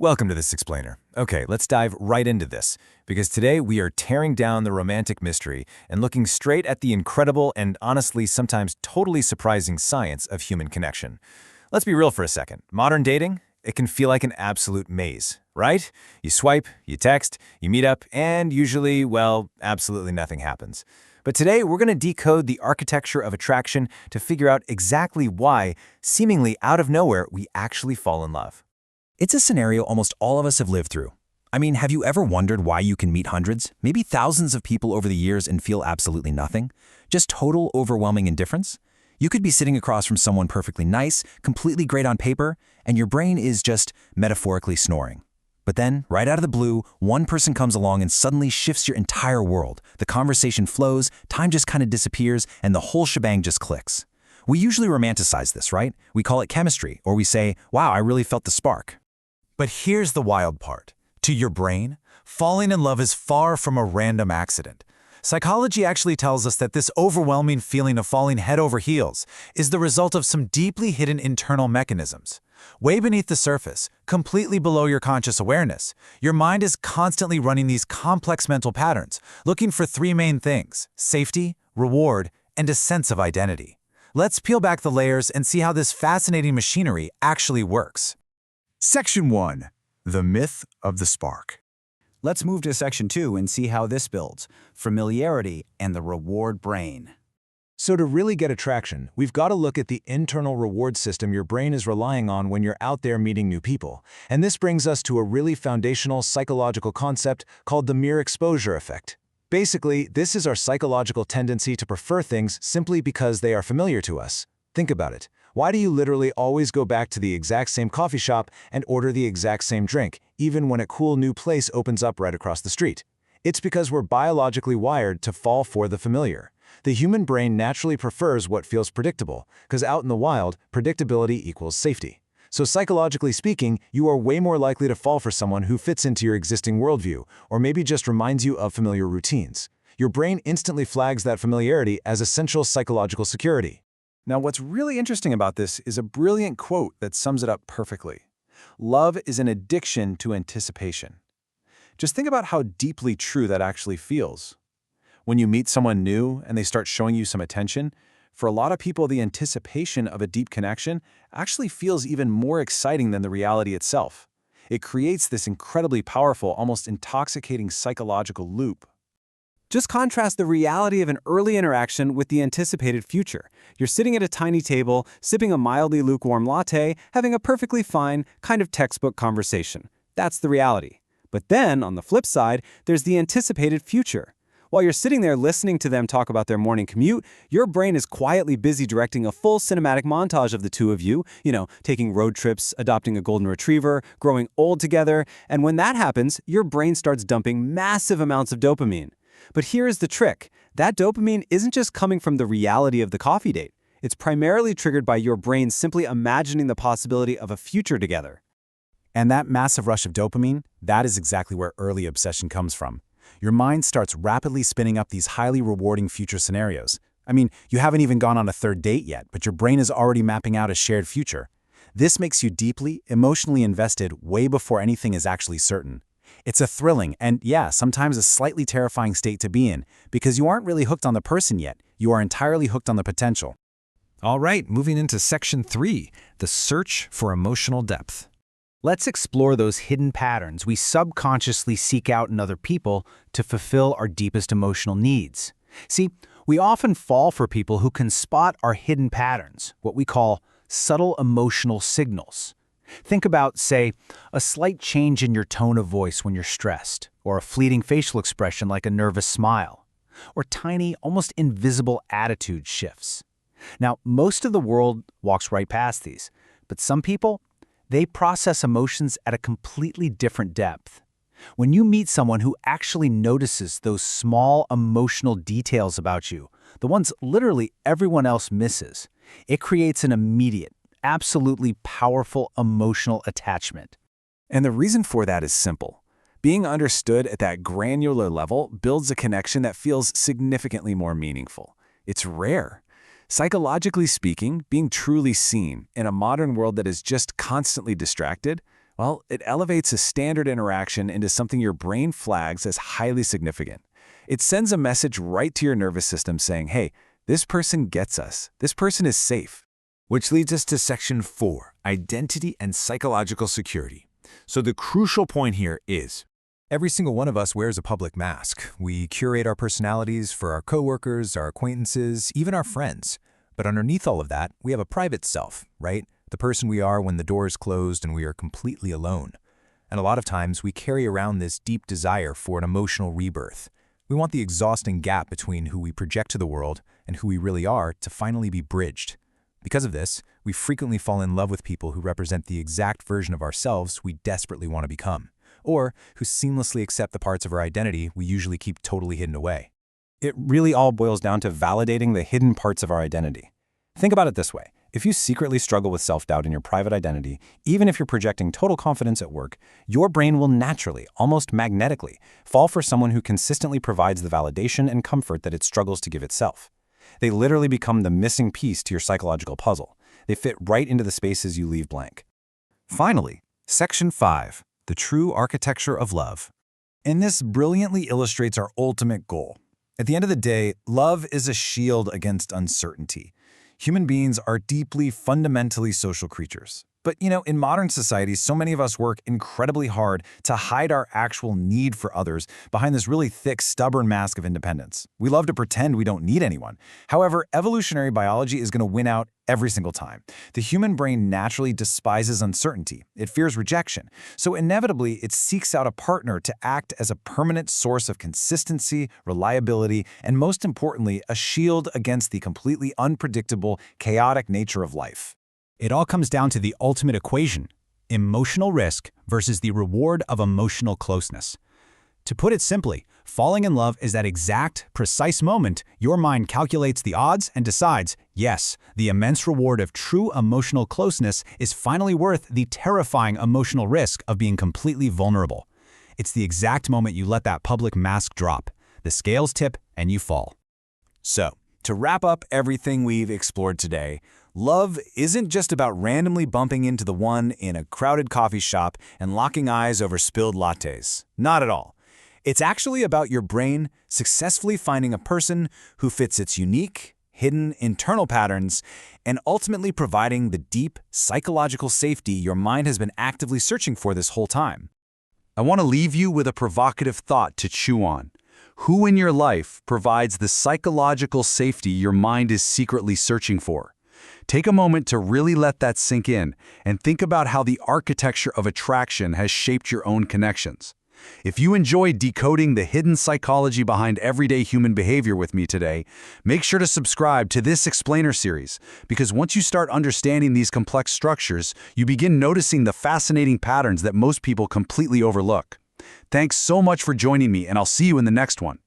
Welcome to This Explainer. Okay, let's dive right into this, because today we are tearing down the romantic mystery and looking straight at the incredible and honestly sometimes totally surprising science of human connection. Let's be real for a second. Modern dating, it can feel like an absolute maze, right? You swipe, you text, you meet up, and usually, well, absolutely nothing happens. But today we're going to decode the architecture of attraction to figure out exactly why, seemingly out of nowhere, we actually fall in love. It's a scenario almost all of us have lived through. I mean, have you ever wondered why you can meet hundreds, maybe thousands of people over the years and feel absolutely nothing? Just total overwhelming indifference? You could be sitting across from someone perfectly nice, completely great on paper, and your brain is just metaphorically snoring. But then, right out of the blue, one person comes along and suddenly shifts your entire world. The conversation flows, time just kind of disappears, and the whole shebang just clicks. We usually romanticize this, right? We call it chemistry, or we say, wow, I really felt the spark. But here's the wild part. To your brain, falling in love is far from a random accident. Psychology actually tells us that this overwhelming feeling of falling head over heels is the result of some deeply hidden internal mechanisms. Way beneath the surface, completely below your conscious awareness, your mind is constantly running these complex mental patterns, looking for three main things: safety, reward, and a sense of identity. Let's peel back the layers and see how this fascinating machinery actually works. Section 1. The Myth of the Spark. Let's move to Section 2 and see how this builds familiarity and the reward brain. So to really get attraction, we've got to look at the internal reward system your brain is relying on when you're out there meeting new people. And this brings us to a really foundational psychological concept called the mere exposure effect. Basically, this is our psychological tendency to prefer things simply because they are familiar to us. Think about it. Why do you literally always go back to the exact same coffee shop and order the exact same drink, even when a cool new place opens up right across the street? It's because we're biologically wired to fall for the familiar. The human brain naturally prefers what feels predictable, because out in the wild, predictability equals safety. So psychologically speaking, you are way more likely to fall for someone who fits into your existing worldview, or maybe just reminds you of familiar routines. Your brain instantly flags that familiarity as essential psychological security. Now, what's really interesting about this is a brilliant quote that sums it up perfectly. Love is an addiction to anticipation. Just think about how deeply true that actually feels. When you meet someone new and they start showing you some attention, for a lot of people, the anticipation of a deep connection actually feels even more exciting than the reality itself. It creates this incredibly powerful, almost intoxicating psychological loop. Just contrast the reality of an early interaction with the anticipated future. You're sitting at a tiny table, sipping a mildly lukewarm latte, having a perfectly fine, kind of textbook conversation. That's the reality. But then, on the flip side, there's the anticipated future. While you're sitting there listening to them talk about their morning commute, your brain is quietly busy directing a full cinematic montage of the two of you, taking road trips, adopting a golden retriever, growing old together, and when that happens, your brain starts dumping massive amounts of dopamine. But here is the trick. That dopamine isn't just coming from the reality of the coffee date. It's primarily triggered by your brain simply imagining the possibility of a future together. And that massive rush of dopamine, that is exactly where early obsession comes from. Your mind starts rapidly spinning up these highly rewarding future scenarios. I mean, you haven't even gone on a third date yet, but your brain is already mapping out a shared future. This makes you deeply, emotionally invested way before anything is actually certain. It's a thrilling and, yeah, sometimes a slightly terrifying state to be in, because you aren't really hooked on the person yet. You are entirely hooked on the potential. All right, moving into Section 3, the search for emotional depth. Let's explore those hidden patterns we subconsciously seek out in other people to fulfill our deepest emotional needs. See, we often fall for people who can spot our hidden patterns, what we call subtle emotional signals. Think about, say, a slight change in your tone of voice when you're stressed, or a fleeting facial expression like a nervous smile, or tiny, almost invisible attitude shifts. Now, most of the world walks right past these, but some people, they process emotions at a completely different depth. When you meet someone who actually notices those small emotional details about you, the ones literally everyone else misses, it creates an immediate, absolutely powerful emotional attachment. And the reason for that is simple. Being understood at that granular level builds a connection that feels significantly more meaningful. It's rare. Psychologically speaking, being truly seen in a modern world that is just constantly distracted, Well, it elevates a standard interaction into something your brain flags as highly significant. It sends a message right to your nervous system saying, hey, this person gets us. This person is safe. Which leads us to Section 4, Identity and Psychological Security. So the crucial point here is, every single one of us wears a public mask. We curate our personalities for our coworkers, our acquaintances, even our friends. But underneath all of that, we have a private self, right? The person we are when the door is closed and we are completely alone. And a lot of times we carry around this deep desire for an emotional rebirth. We want the exhausting gap between who we project to the world and who we really are to finally be bridged. Because of this, we frequently fall in love with people who represent the exact version of ourselves we desperately want to become, or who seamlessly accept the parts of our identity we usually keep totally hidden away. It really all boils down to validating the hidden parts of our identity. Think about it this way. If you secretly struggle with self-doubt in your private identity, even if you're projecting total confidence at work, your brain will naturally, almost magnetically, fall for someone who consistently provides the validation and comfort that it struggles to give itself. They literally become the missing piece to your psychological puzzle. They fit right into the spaces you leave blank. Finally, Section 5, the true architecture of love. And this brilliantly illustrates our ultimate goal. At the end of the day, love is a shield against uncertainty. Human beings are deeply, fundamentally social creatures. But, in modern society, so many of us work incredibly hard to hide our actual need for others behind this really thick, stubborn mask of independence. We love to pretend we don't need anyone. However, evolutionary biology is going to win out every single time. The human brain naturally despises uncertainty. It fears rejection. So inevitably, it seeks out a partner to act as a permanent source of consistency, reliability, and most importantly, a shield against the completely unpredictable, chaotic nature of life. It all comes down to the ultimate equation, emotional risk versus the reward of emotional closeness. To put it simply, falling in love is that exact, precise moment your mind calculates the odds and decides, yes, the immense reward of true emotional closeness is finally worth the terrifying emotional risk of being completely vulnerable. It's the exact moment you let that public mask drop. The scales tip and you fall. So, to wrap up everything we've explored today, love isn't just about randomly bumping into the one in a crowded coffee shop and locking eyes over spilled lattes. Not at all. It's actually about your brain successfully finding a person who fits its unique, hidden internal patterns and ultimately providing the deep psychological safety your mind has been actively searching for this whole time. I want to leave you with a provocative thought to chew on. Who in your life provides the psychological safety your mind is secretly searching for? Take a moment to really let that sink in and think about how the architecture of attraction has shaped your own connections. If you enjoyed decoding the hidden psychology behind everyday human behavior with me today, make sure to subscribe to this Explainer series, because once you start understanding these complex structures, you begin noticing the fascinating patterns that most people completely overlook. Thanks so much for joining me, and I'll see you in the next one.